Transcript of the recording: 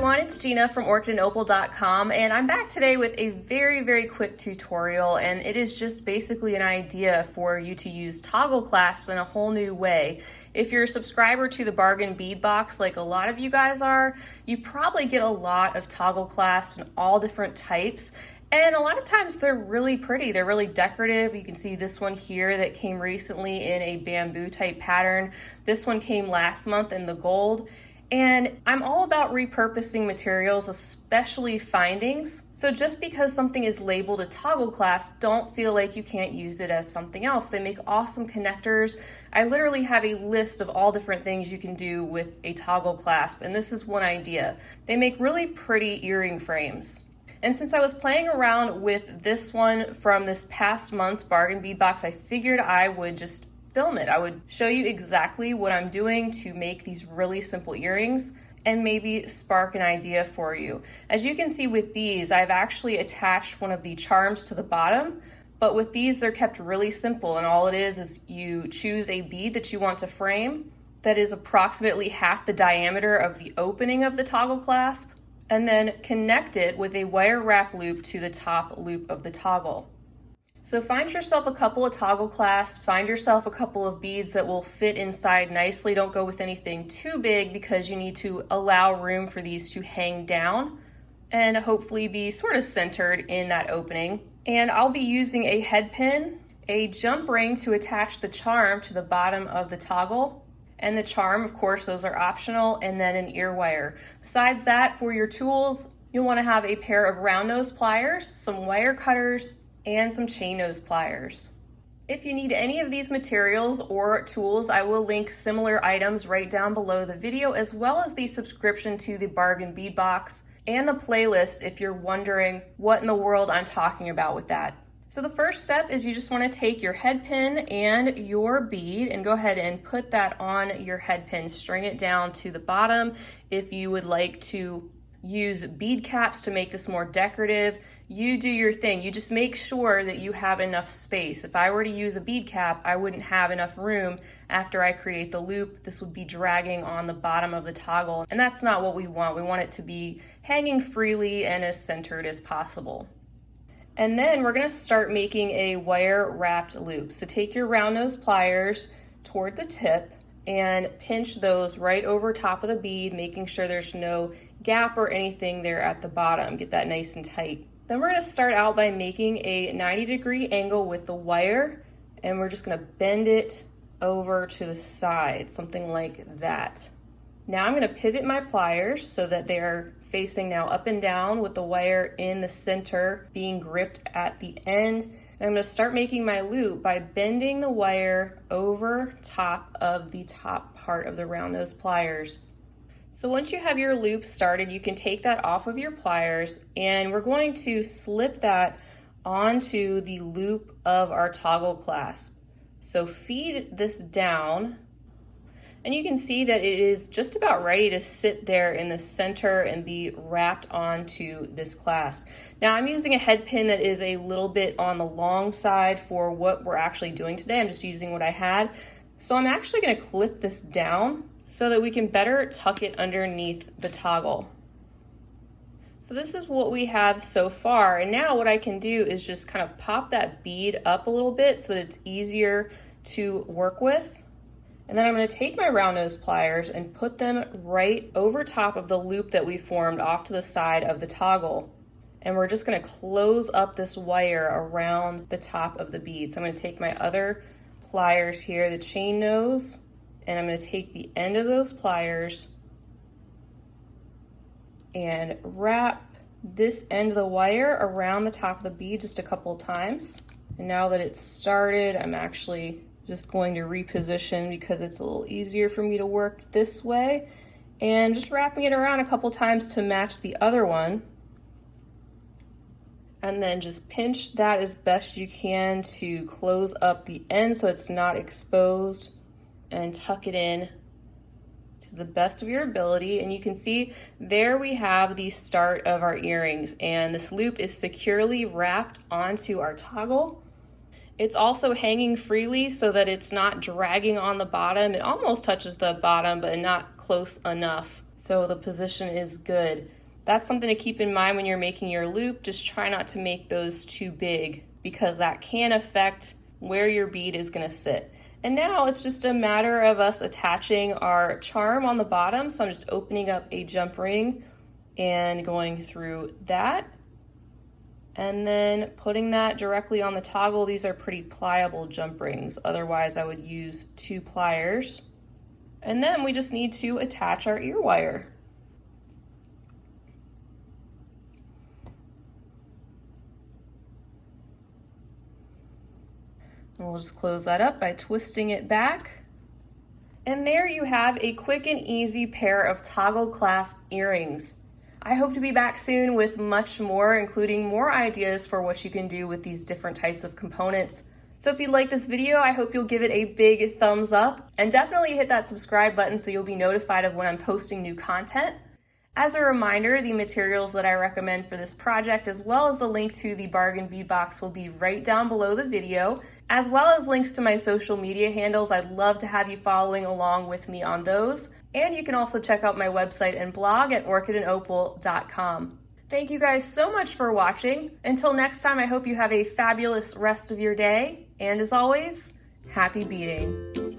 everyone, it's Gina from orchidandopal.com, and I'm back today with a very quick tutorial, and it is just basically an idea for you to use toggle clasps in a whole new way. If you're a subscriber to the bargain bead box like a lot of you guys are, you probably get a lot of toggle clasps in all different types. And a lot of times they're really pretty, they're really decorative. You can see this one here that came recently in a bamboo type pattern. This one came last month in the gold. And I'm all about repurposing materials, especially findings. So just because something is labeled a toggle clasp, don't feel like you can't use it as something else. They make awesome connectors. I literally have a list of all different things you can do with a toggle clasp, and this is one idea. They make really pretty earring frames. And since I was playing around with this one from this past month's bargain bead box, I figured I would just film it. I would show you exactly what I'm doing to make these really simple earrings and maybe spark an idea for you. As you can see with these, I've actually attached one of the charms to the bottom, but with these they're kept really simple, and all it is you choose a bead that you want to frame that is approximately half the diameter of the opening of the toggle clasp, and then connect it with a wire wrap loop to the top loop of the toggle. So find yourself a couple of toggle clasps, find yourself a couple of beads that will fit inside nicely. Don't go with anything too big because you need to allow room for these to hang down and hopefully be sort of centered in that opening. And I'll be using a head pin, a jump ring to attach the charm to the bottom of the toggle, and the charm, of course, those are optional, and then an ear wire. Besides that, for your tools, you'll want to have a pair of round nose pliers, some wire cutters, and some chain nose pliers. If you need any of these materials or tools, I will link similar items right down below the video, as well as the subscription to the bargain bead box and the playlist if you're wondering what in the world I'm talking about with that. So the first step is you just want to take your head pin and your bead and go ahead and put that on your head pin. String it down to the bottom. If you would like to use bead caps to make this more decorative, you do your thing. You just make sure that you have enough space. If I were to use a bead cap, I wouldn't have enough room after I create the loop. This would be dragging on the bottom of the toggle, and that's not what we want. We want it to be hanging freely and as centered as possible. And then we're going to start making a wire wrapped loop. So take your round nose pliers toward the tip and pinch those right over top of the bead, making sure there's no gap or anything there at the bottom. Get that nice and tight. Then we're going to start out by making a 90-degree angle with the wire, and we're just going to bend it over to the side, something like that. Now I'm going to pivot my pliers so that they are facing now up and down with the wire in the center being gripped at the end. And I'm going to start making my loop by bending the wire over top of the top part of the round nose pliers. So once you have your loop started, you can take that off of your pliers, and we're going to slip that onto the loop of our toggle clasp. So feed this down, and you can see that it is just about ready to sit there in the center and be wrapped onto this clasp. Now I'm using a head pin that is a little bit on the long side for what we're actually doing today. I'm just using what I had. So I'm actually going to clip this down so that we can better tuck it underneath the toggle. So this is what we have so far, and now what I can do is just kind of pop that bead up a little bit so that it's easier to work with. And then I'm going to take my round nose pliers and put them right over top of the loop that we formed off to the side of the toggle. And we're just going to close up this wire around the top of the bead. So I'm going to take my other pliers here, the chain nose, and I'm going to take the end of those pliers and wrap this end of the wire around the top of the bead just a couple of times. And now that it's started, I'm actually just going to reposition because it's a little easier for me to work this way, and just wrapping it around a couple times to match the other one. And then just pinch that as best you can to close up the end so it's not exposed, and tuck it in to the best of your ability. And you can see there we have the start of our earrings, and this loop is securely wrapped onto our toggle. It's also hanging freely so that it's not dragging on the bottom. It almost touches the bottom, but not close enough. so the position is good. That's something to keep in mind when you're making your loop. Just try not to make those too big because that can affect where your bead is going to sit. And now it's just a matter of us attaching our charm on the bottom. So I'm just opening up a jump ring and going through that. And then putting that directly on the toggle. These are pretty pliable jump rings. Otherwise I would use 2 pliers. And then we just need to attach our ear wire. And we'll just close that up by twisting it back. And there you have a quick and easy pair of toggle clasp earrings. I hope to be back soon with much more, including more ideas for what you can do with these different types of components. So if you like this video, I hope you'll give it a big thumbs up and definitely hit that subscribe button so you'll be notified of when I'm posting new content. As a reminder, the materials that I recommend for this project, as well as the link to the bargain bead box, will be right down below the video, as well as links to my social media handles. I'd love to have you following along with me on those. And you can also check out my website and blog at orchidandopal.com. Thank you guys so much for watching. Until next time, I hope you have a fabulous rest of your day. And as always, happy beading.